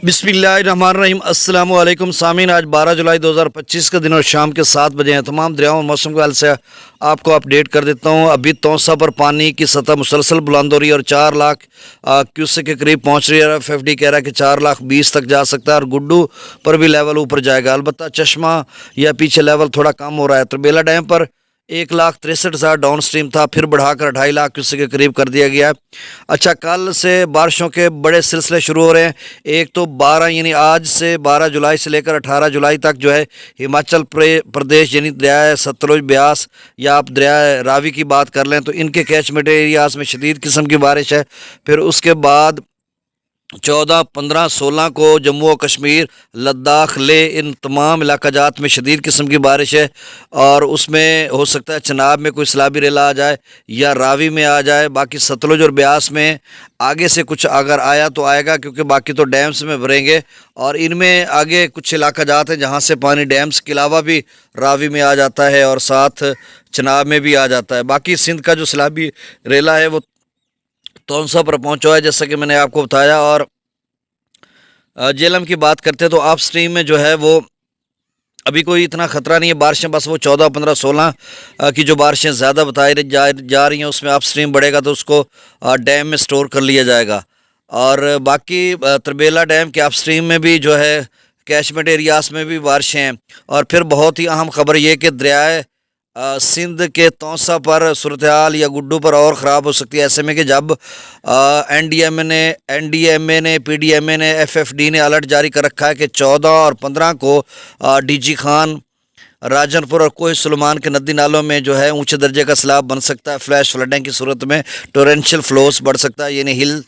बिस्मिल्लाहिर्रहमानिर्रहीम। अस्सलाम वालेकुम सामीन। आज 12 जुलाई 2025 का दिन और शाम के 7 बजे हैं। तमाम दरियाओं और मौसम के हाल से आपको अपडेट कर देता हूँ। अभी तौसा पर पानी की सतह मुसलसल बुलंद हो रही है और 4 लाख क्यूसेक के करीब पहुँच रही है। FFD कह रहा है कि 4 लाख 20 तक जा सकता है और गुड्डू पर भी लेवल ऊपर जाएगा। अलबत्ता चश्मा या पीछे लेवल थोड़ा कम हो रहा है। तरबेला डैम पर 1,63,000 डाउन स्ट्रीम था, फिर बढ़ाकर 2.5 लाख क्यूसेक के करीब कर दिया गया है। अच्छा, कल से बारिशों के बड़े सिलसिले शुरू हो रहे हैं। एक तो 12 यानी आज से 12 जुलाई से लेकर 18 जुलाई तक जो है हिमाचल प्रदेश यानी दरिया सतलुज, ब्यास या आप दरिया रावी की बात कर लें तो इनके कैचमेंट एरियाज़ में शदीद किस्म की बारिश है। फिर उसके बाद 14, 15, 16 को जम्मू और कश्मीर, लद्दाख, ले इन तमाम इलाकाजात में शदीद किस्म की बारिश है और उसमें हो सकता है चनाब में कोई सैलाबी रेला आ जाए या रावी में आ जाए। बाकी सतलुज और ब्यास में आगे से कुछ अगर आया तो आएगा, क्योंकि बाकी तो डैम्स में भरेंगे और इनमें आगे कुछ इलाकाजात हैं जहाँ से पानी डैम्स के अलावा भी रावी में आ जाता है और साथ चनाब में भी आ जाता है। बाकी सिंध का जो सैलाबी रेला है वो तौसा पर पहुँचा है जैसा कि मैंने आपको बताया। और जेलम की बात करते हैं तो आप स्ट्रीम में जो है वो अभी कोई इतना ख़तरा नहीं है। बारिशें बस वो 14, 15, 16 की जो बारिशें ज़्यादा बताई जा रही हैं उसमें आप स्ट्रीम बढ़ेगा तो उसको डैम में स्टोर कर लिया जाएगा। और बाकी तरबेला डैम के आप स्ट्रीम में भी जो है कैचमेंट एरियाज़ में भी बारिशें हैं। और फिर बहुत ही अहम खबर ये कि दरियाए सिंध के तौसा पर सूरत हाल या गुड्डू पर और ख़राब हो सकती है। ऐसे में कि जब NDMA ने PDMA ने FFD ने अलर्ट जारी कर रखा है कि 14 और 15 को DG खान, राजनपुर और कोह सुलेमान के नदी नालों में जो है ऊंचे दर्जे का सैलाब बन सकता है। फ्लैश फ्लडिंग की सूरत में टोरेंशियल फ्लोस बढ़ सकता है यानी हिल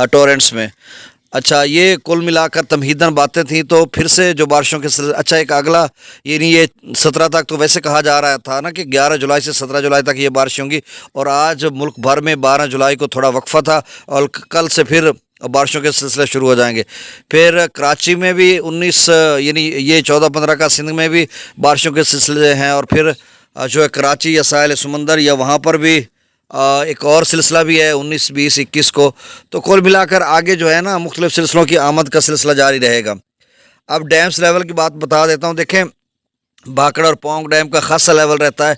टोरेंट्स में। अच्छा, ये कुल मिलाकर तमहीदन बातें थी। तो फिर से जो बारिशों के अच्छा एक अगला यानी ये 17 तक तो वैसे कहा जा रहा था ना कि 11 जुलाई से 17 जुलाई तक ये बारिश होंगी और आज मुल्क भर में 12 जुलाई को थोड़ा वक्फा था और कल से फिर बारिशों के सिलसिले शुरू हो जाएंगे। फिर कराची में भी 19 यानी ये 14-15 का सिंध में भी बारिशों के सिलसिले हैं और फिर जो है कराची या साहिल समंदर या वहाँ पर भी एक और सिलसिला भी है 19, 20, 21 को। तो कुल मिलाकर आगे जो है ना मुख्तलिफ सिलसिलों की आमद का सिलसिला जारी रहेगा। अब डैम्स लेवल की बात बता देता हूँ। देखें, भाखड़ा और पौंग डैम का खासा लेवल रहता है,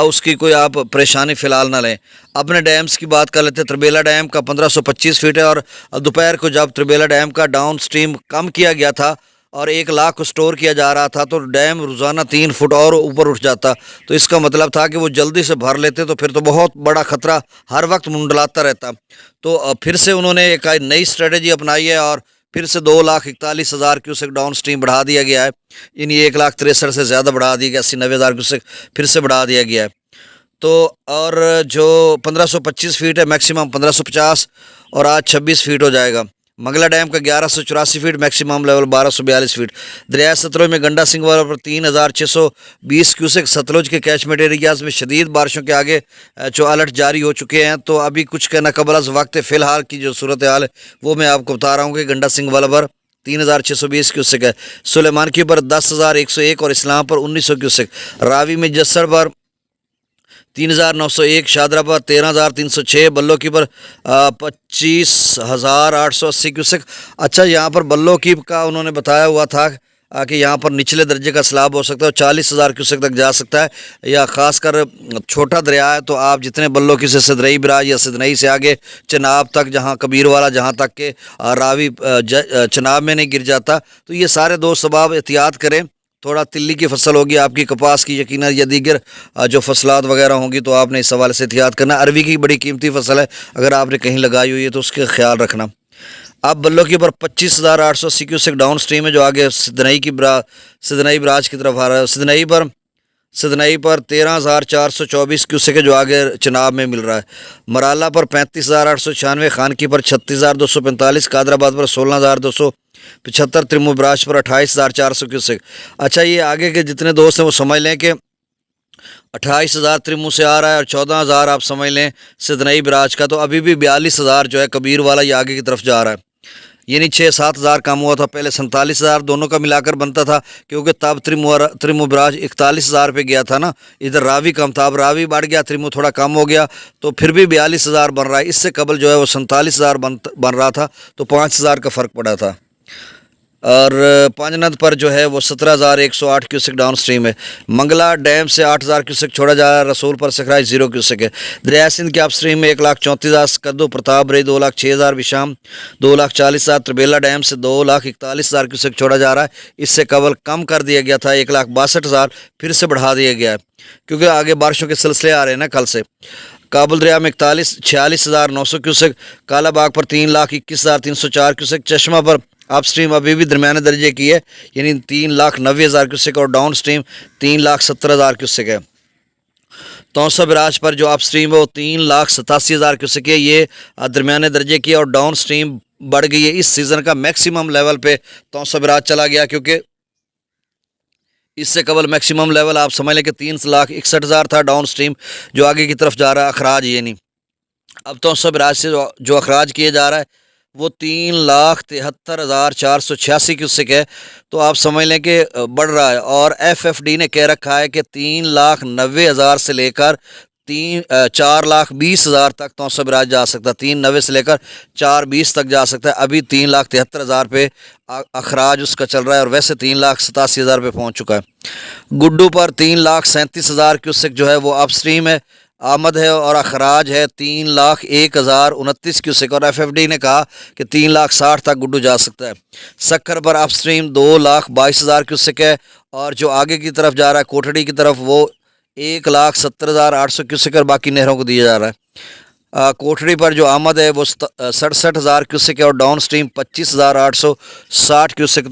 उसकी कोई आप परेशानी फ़िलहाल ना लें। अपने डैम्स की बात कर लेते हैं। तरबेला डैम का 1525 फीट है और दोपहर को जब तरबेला डैम का डाउन स्ट्रीम कम किया गया था और 1 लाख को स्टोर किया जा रहा था तो डैम रोज़ाना 3 फुट और ऊपर उठ जाता। तो इसका मतलब था कि वो जल्दी से भर लेते तो फिर तो बहुत बड़ा ख़तरा हर वक्त मुंडलाता रहता। तो फिर से उन्होंने एक नई स्ट्रेटजी अपनाई है और फिर से 2,41,000 क्यूसेक डाउन स्ट्रीम बढ़ा दिया गया है। यानी 1,63,000 से ज़्यादा बढ़ा दिया गया, 80-90,000 क्यूसेक फिर से बढ़ा दिया गया है। तो और जो 1525 फीट है मैक्सिमम 1550 और आज 26 फीट हो जाएगा। मंगला डैम का 1184 फीट, मैक्सिमम लेवल 1242 फीट। दरिया सतलुज में गंडा सिंह वाला पर 3,620 क्यूसेक। सतलुज के कैचमेंट एरियाज़ में शदीद बारिशों के आगे जो अलर्ट जारी हो चुके हैं। तो अभी कुछ कहना कबल अज़ वक्त फ़िलहाल की जो सूरत हाल है वो मैं आपको बता रहा हूँ कि गंडा सिंह वाला पर 3,620 क्यूसेक है। सुलेमान की पर 10,101 और इस्लाम पर 1900 क्यूसेक। रावी में जस्सर पर 3,901, शादरा पर 13,306, बल्लो की पर 25,880 क्यूसेक। अच्छा, यहाँ पर बल्लो की का उन्होंने बताया हुआ था कि यहाँ पर निचले दर्जे का सैलाब हो सकता है और 40,000 क्यूसेक तक जा सकता है। या ख़ासकर छोटा दरिया है तो आप जितने बल्लो की से सिदनई बराज या सिदनई से आगे चनाब तक, जहाँ कबीर वाला जहाँ तक के रावी चनाब में नहीं गिर जाता, तो ये सारे दो सबब एहतियात करें। थोड़ा तिल्ली की फसल होगी आपकी, कपास की यकीनन या दीगर जो फसलात वगैरह होंगी तो आपने इस हवाले से एहतियात करना। अरवी की बड़ी कीमती फसल है, अगर आपने कहीं लगाई हुई है तो उसका ख्याल रखना। अब बल्लो की पर 25,880 क्यूसेक डाउन स्ट्रीम है जो आगे सिदनई बराज की तरफ आ रहा है। सिदनई पर 13,424 क्यूसेक है जो आगे चनाब में मिल रहा है। मराला पर 35,896, खानकी पर 36,245, कादराबाद पर 16,275, त्रिमु बराज पर 28,400 क्यूसेक। अच्छा, ये आगे के जितने दोस्त हैं वो समझ लें कि 28,000 त्रिमु से आ रहा है और 14,000 आप समझ लें सिदनई बराज का। तो अभी भी 42,000 जो है कबीर वाला ये आगे की तरफ जा रहा है। यानी 6-7 हज़ार कम हुआ था, पहले 47,000 दोनों का मिलाकर बनता था क्योंकि तब त्रिमु बराज 41,000 पे गया था ना, इधर रावी कम था, अब रावी बढ़ गया, त्रिमु थोड़ा कम हो गया तो फिर भी 42,000 बन रहा है। इससे कबल जो है वो 47,000 बन रहा था तो 5,000 का फ़र्क पड़ा था। اور پانجند پر جو ہے وہ 17,108 کیوسک ڈاؤن سٹریم ہے۔ منگلا ڈیم سے 8,000 کیوسک چھوڑا جا رہا ہے، رسول پر سکھرائی 0 کیوسک ہے۔ دریائے سندھ کے اپ سٹریم میں 1,34,000 سکدو، پرتاپ ری 2,06,000 بشام 2,40,000، تربیلا ڈیم سے 2,41,000 کیوسک چھوڑا جا رہا ہے۔ اس سے قبل کم کر دیا گیا تھا 1,62,000، پھر سے بڑھا دیا گیا ہے کیونکہ آگے بارشوں کے سلسلے آ رہے ہیں نا کل سے۔ کابل دریا میں 46,900 کیوسک، کالا باغ پر 3,21,304 کیوسک، چشمہ پر اپ سٹریم ابھی بھی درمیانے درجے کی ہے یعنی 3,90,000 کیوسک اور ڈاؤن سٹریم 3,70,000 کیوسک ہے۔ توسا براج پر جو اپ سٹریم ہے وہ 3,87,000 کیوسک ہے، یہ درمیانے درجے کی ہے، اور ڈاؤن سٹریم بڑھ گئی ہے۔ اس سیزن کا میکسیمم لیول پہ توسا براج چلا گیا کیونکہ اس سے قبل میکسیمم لیول آپ سمجھ لیں کہ 3,61,000 تھا ڈاؤن سٹریم جو آگے کی طرف جا رہا ہے اخراج یعنی۔ اب توسا براج سے جو اخراج کیے جا رہا ہے وہ 3,73,486 کیوسک ہے، تو آپ سمجھ لیں کہ بڑھ رہا ہے، اور ایف ایف ڈی نے کہہ رکھا ہے کہ 3,90,000 سے لے کر 4,20,000 تک توسا براج جا سکتا ہے، 3,90 سے لے کر 4,20 تک جا سکتا ہے۔ ابھی 3,73,000 پہ اخراج اس کا چل رہا ہے، اور ویسے 3,87,000 پہ پہنچ چکا ہے۔ گڈو پر 3,37,000 کیوسک جو ہے وہ اپ سٹریم ہے، آمد ہے، اور اخراج ہے 3,01,029 کیوسک، اور ایف ایف ڈی نے کہا کہ 3,60,000 تک گڈو جا سکتا ہے۔ سکھر پر اپ سٹریم 2,22,000 کیوسک ہے، اور جو آگے کی طرف جا رہا ہے کوٹڑی کی طرف وہ 1,70,800 کیوسک، اور باقی نہروں کو دیا جا رہا ہے۔ کوٹڑی پر جو آمد ہے وہ 67,000 کیوسک ہے، اور ڈاؤن سٹریم 25,860 کیوسک۔ تو